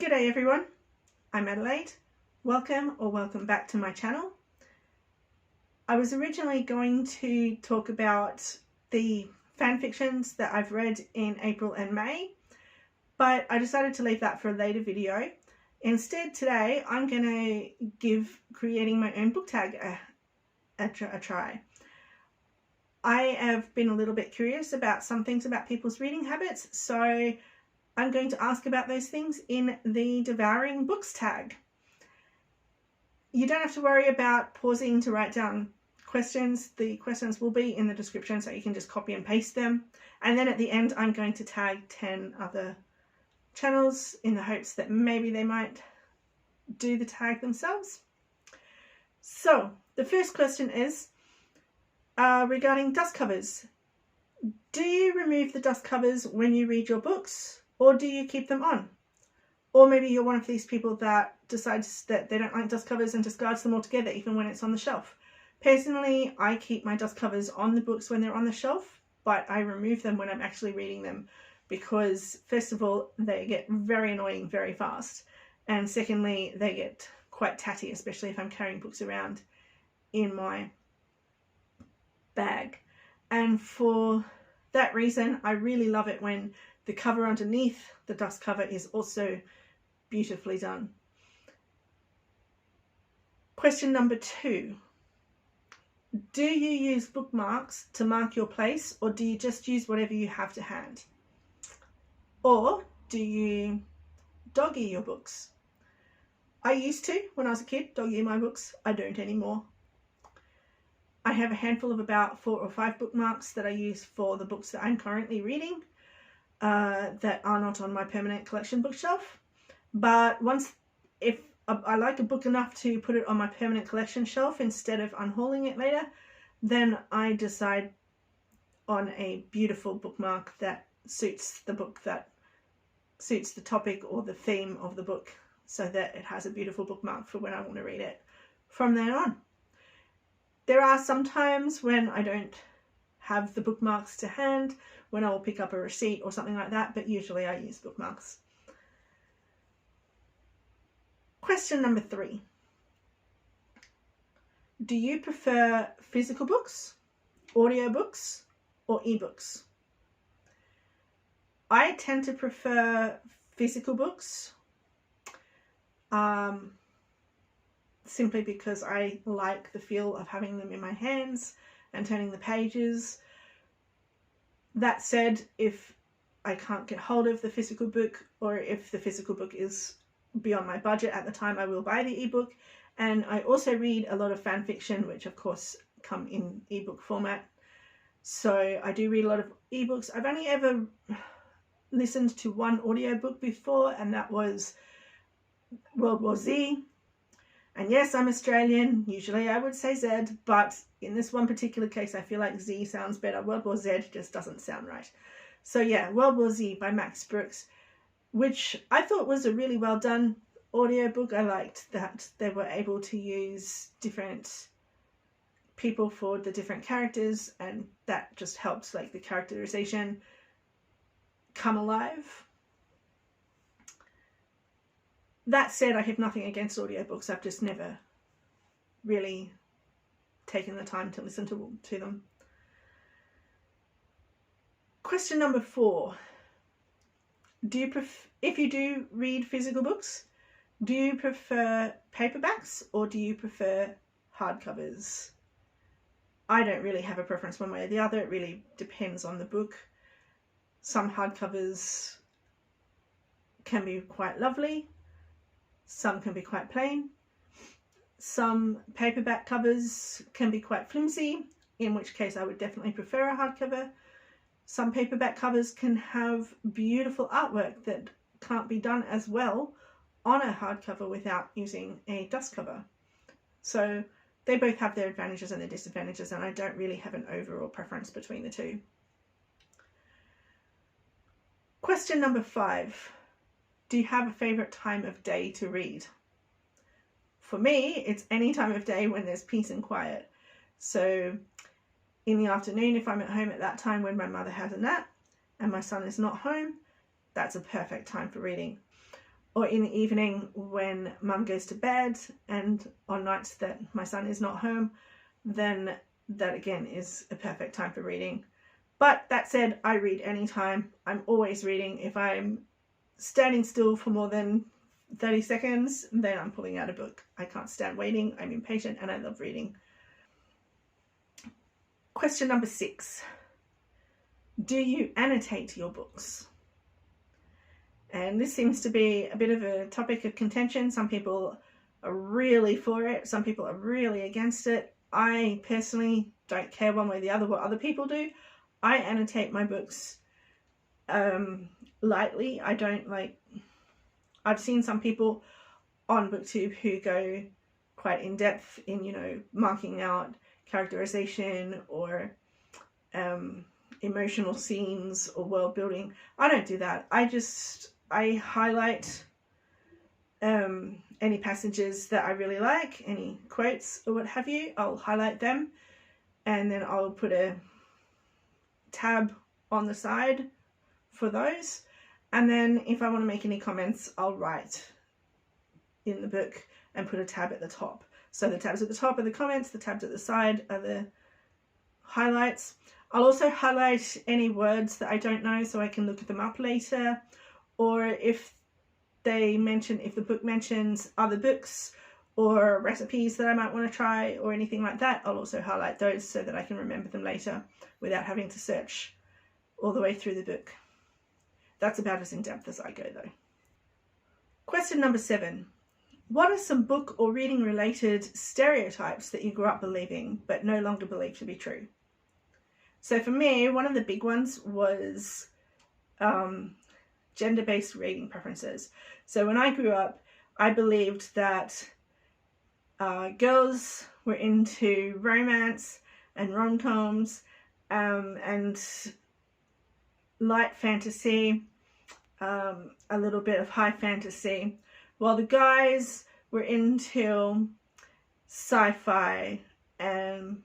G'day everyone, I'm Adelaide. Welcome back to my channel. I was originally going to talk about the fan fictions that I've read in April and May, but I decided to leave that for a later video. Instead, today I'm going to give creating my own book tag a try. I have been a little bit curious about some things about people's reading habits, so I'm going to ask about those things in the Devouring Books tag. You don't have to worry about pausing to write down questions. The questions will be in the description, so you can just copy and paste them. And then at the end, I'm going to tag 10 other channels in the hopes that maybe they might do the tag themselves. So the first question is regarding dust covers. Do you remove the dust covers when you read your books? Or do you keep them on? Or maybe you're one of these people that decides that they don't like dust covers and discards them altogether, even when it's on the shelf. Personally, I keep my dust covers on the books when they're on the shelf, but I remove them when I'm actually reading them because, first of all, they get very annoying very fast. And secondly, they get quite tatty, especially if I'm carrying books around in my bag. And for that reason, I really love it when the cover underneath the dust cover is also beautifully done. Question number 2. Do you use bookmarks to mark your place, or do you just use whatever you have to hand? Or do you dog-ear your books? I used to, when I was a kid, dog-ear my books. I don't anymore. I have a handful of about 4 or 5 bookmarks that I use for the books that I'm currently reading. That are not on my permanent collection bookshelf, but if I like a book enough to put it on my permanent collection shelf instead of unhauling it later, then I decide on a beautiful bookmark that suits the book, that suits the topic or the theme of the book, so that it has a beautiful bookmark for when I want to read it from then on. There are some times when I don't have the bookmarks to hand, when I will pick up a receipt or something like that, but usually I use bookmarks. Question number 3. Do you prefer physical books, audiobooks, or ebooks? I tend to prefer physical books, simply because I like the feel of having them in my hands and turning the pages. That said, if I can't get hold of the physical book, or if the physical book is beyond my budget at the time, I will buy the ebook. And I also read a lot of fan fiction, which of course come in ebook format. So I do read a lot of ebooks. I've only ever listened to one audiobook before, and that was World War Z. And yes, I'm Australian. Usually I would say Z, but in this one particular case, I feel like Z sounds better. World War Z just doesn't sound right. So yeah, World War Z by Max Brooks, which I thought was a really well done audiobook. I liked that they were able to use different people for the different characters, and that just helps like the characterization come alive. That said, I have nothing against audiobooks. I've just never really taken the time to listen to them. Question number 4. If you do read physical books, do you prefer paperbacks or do you prefer hardcovers? I don't really have a preference one way or the other. It really depends on the book. Some hardcovers can be quite lovely. Some can be quite plain. Some paperback covers can be quite flimsy, in which case I would definitely prefer a hardcover. Some paperback covers can have beautiful artwork that can't be done as well on a hardcover without using a dust cover. So they both have their advantages and their disadvantages, and I don't really have an overall preference between the two. Question number 5. Do you have a favourite time of day to read? For me, it's any time of day when there's peace and quiet. So in the afternoon, if I'm at home at that time when my mother has a nap and my son is not home, that's a perfect time for reading. or in the evening when mum goes to bed, and on nights that my son is not home, then that again is a perfect time for reading. But that said, I read anytime. I'm always reading. If I'm standing still for more than 30 seconds, then I'm pulling out a book. I can't stand waiting. I'm impatient and I love reading. Question number 6. Do you annotate your books? And this seems to be a bit of a topic of contention. Some people are really for it. Some people are really against it. I personally don't care one way or the other what other people do. I annotate my books lightly. I don't I've seen some people on Booktube who go quite in depth in, marking out characterization or emotional scenes or world building. I don't do that. I highlight any passages that I really like, any quotes or what have you. I'll highlight them and then I'll put a tab on the side for those. And then if I want to make any comments, I'll write in the book and put a tab at the top. So the tabs at the top are the comments, the tabs at the side are the highlights. I'll also highlight any words that I don't know so I can look them up later. Or if the book mentions other books or recipes that I might want to try or anything like that, I'll also highlight those so that I can remember them later without having to search all the way through the book. That's about as in-depth as I go though. Question number 7. What are some book or reading related stereotypes that you grew up believing but no longer believe to be true? So for me, one of the big ones was gender-based reading preferences. So when I grew up, I believed that girls were into romance and rom-coms and light fantasy, a little bit of high fantasy, while the guys were into sci-fi and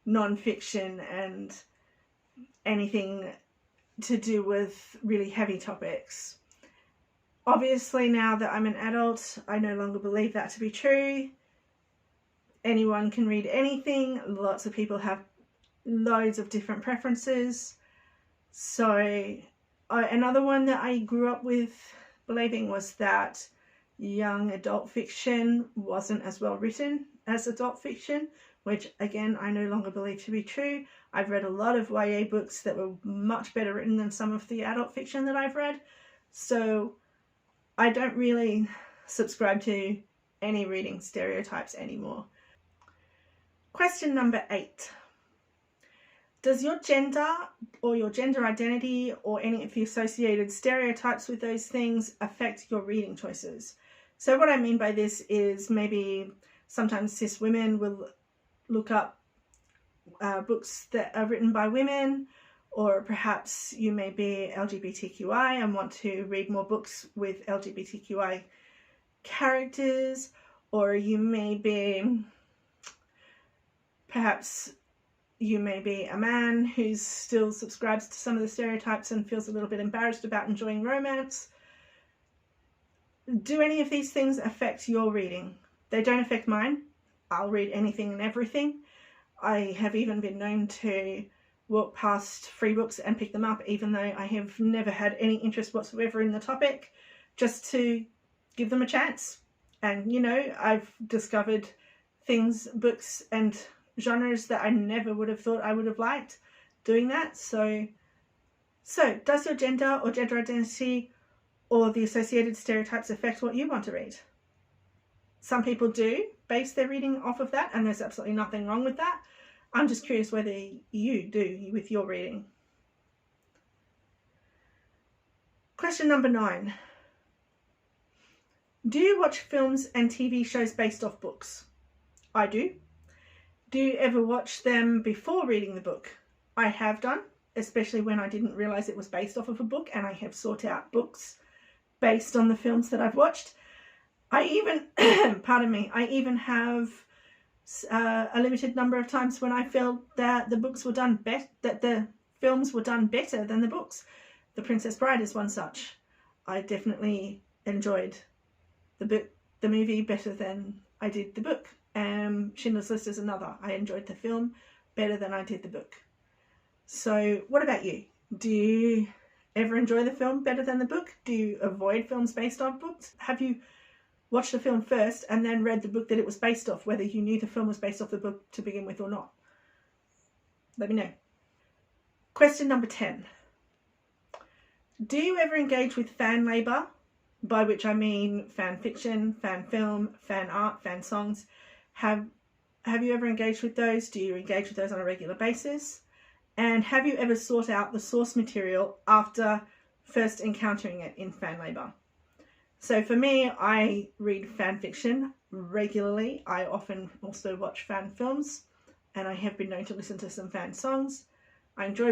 non-fiction and anything to do with really heavy topics. Obviously, now that I'm an adult, I no longer believe that to be true. Anyone can read anything. Lots of people have loads of different preferences. So another one that I grew up with believing was that young adult fiction wasn't as well written as adult fiction, which again I no longer believe to be true. I've read a lot of YA books that were much better written than some of the adult fiction that I've read, so I don't really subscribe to any reading stereotypes anymore. Question number 8. Does your gender or your gender identity or any of the associated stereotypes with those things affect your reading choices? So what I mean by this is maybe sometimes cis women will look up books that are written by women, or perhaps you may be LGBTQI and want to read more books with LGBTQI characters, or you may be a man who still subscribes to some of the stereotypes and feels a little bit embarrassed about enjoying romance. Do any of these things affect your reading? They don't affect mine. I'll read anything and everything. I have even been known to walk past free books and pick them up, even though I have never had any interest whatsoever in the topic, just to give them a chance. And, I've discovered things, books and genres that I never would have thought I would have liked doing that. So does your gender or gender identity or the associated stereotypes affect what you want to read? Some people do base their reading off of that, and there's absolutely nothing wrong with that. I'm just curious whether you do with your reading. Question number 9. Do you watch films and TV shows based off books? I do. Do you ever watch them before reading the book? I have done, especially when I didn't realise it was based off of a book, and I have sought out books based on the films that I've watched. I even, I even have a limited number of times when I felt that the books were done that the films were done better than the books. The Princess Bride is one such. I definitely enjoyed the movie better than I did the book. Schindler's List is another. I enjoyed the film better than I did the book. So what about you? Do you ever enjoy the film better than the book? Do you avoid films based on books? Have you watched the film first and then read the book that it was based off, whether you knew the film was based off the book to begin with or not? Let me know. Question number 10. Do you ever engage with fan labour, by which I mean fan fiction, fan film, fan art, fan songs? Have you ever engaged with those? Do you engage with those on a regular basis? And have you ever sought out the source material after first encountering it in fan labour? So for me, I read fan fiction regularly. I often also watch fan films, and I have been known to listen to some fan songs. I enjoy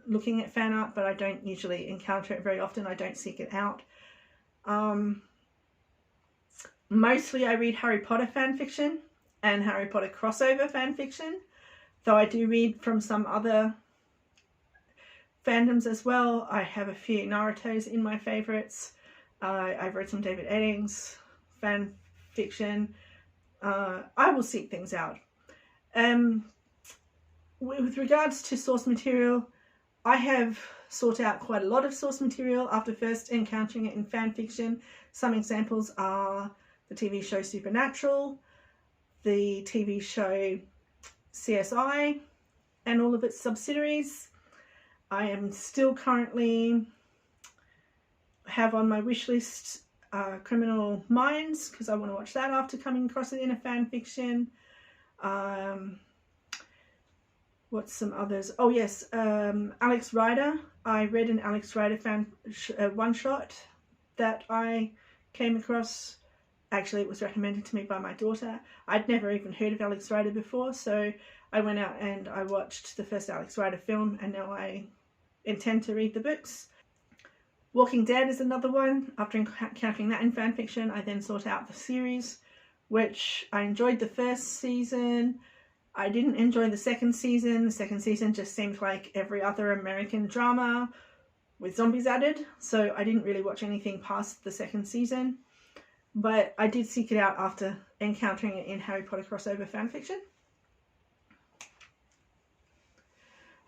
looking at fan art, but I don't usually encounter it very often. I don't seek it out. Mostly I read Harry Potter fan fiction and Harry Potter crossover fan fiction, though I do read from some other fandoms as well. I have a few Naruto's in my favourites. I've read some David Eddings fan fiction. I will seek things out. With regards to source material, I have sought out quite a lot of source material after first encountering it in fan fiction. Some examples are the TV show Supernatural, the TV show CSI, and all of its subsidiaries. I am still currently have on my wish list Criminal Minds, because I want to watch that after coming across it in a fan fiction. What's some others? Oh yes, Alex Rider. I read an Alex Rider one-shot that I came across. Actually, it was recommended to me by my daughter. I'd never even heard of Alex Rider before, so I went out and I watched the first Alex Rider film, and now I intend to read the books. Walking Dead is another one. After encountering that in fan fiction, I then sought out the series, which I enjoyed the first season. I didn't enjoy the second season. The second season just seemed like every other American drama with zombies added, so I didn't really watch anything past the second season. But I did seek it out after encountering it in Harry Potter crossover fanfiction.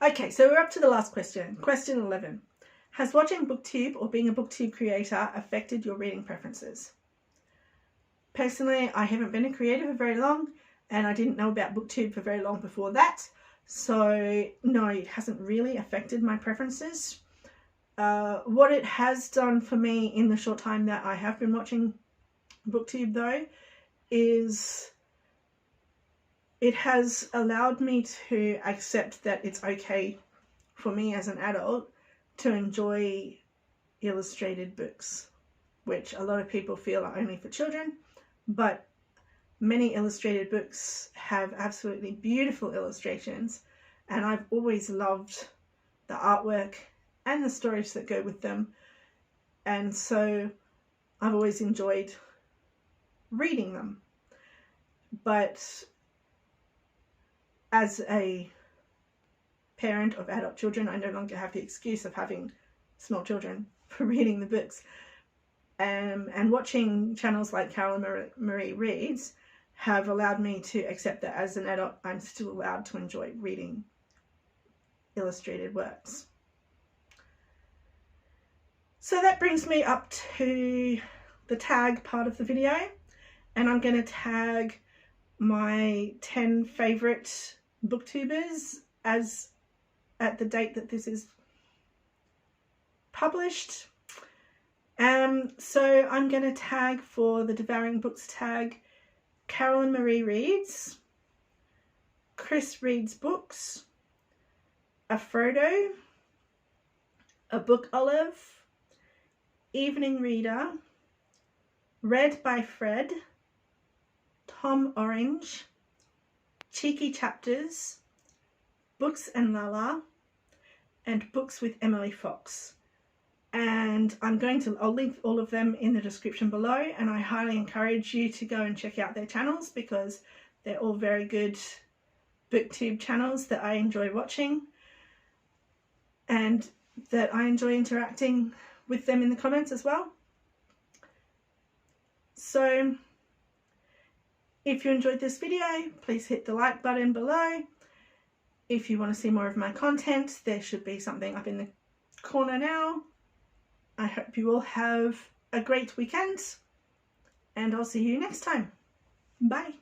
Okay, so we're up to the last question. Question 11. Has watching Booktube or being a Booktube creator affected your reading preferences? Personally, I haven't been a creator for very long, and I didn't know about Booktube for very long before that. So no, it hasn't really affected my preferences. What it has done for me in the short time that I have been watching Booktube though, is it has allowed me to accept that it's okay for me as an adult to enjoy illustrated books, which a lot of people feel are only for children, but many illustrated books have absolutely beautiful illustrations, and I've always loved the artwork and the stories that go with them, and so I've always enjoyed reading them. But as a parent of adult children, I no longer have the excuse of having small children for reading the books. And watching channels like Carolyn Marie Reads have allowed me to accept that as an adult, I'm still allowed to enjoy reading illustrated works. So that brings me up to the tag part of the video, and I'm going to tag my 10 favourite booktubers as at the date that this is published. So I'm going to tag for the Devouring Books Tag Carolyn Marie Reads, Chris Reads Books, a Frodo, a Book Olive, Evening Reader, Read by Fred, Tom Orange, Cheeky Chapters, Books and Lala, and Books with Emily Fox. And I'll link all of them in the description below, and I highly encourage you to go and check out their channels because they're all very good booktube channels that I enjoy watching and that I enjoy interacting with them in the comments as well. So if you enjoyed this video, please hit the like button below. If you want to see more of my content, there should be something up in the corner now. I hope you all have a great weekend, and I'll see you next time. Bye.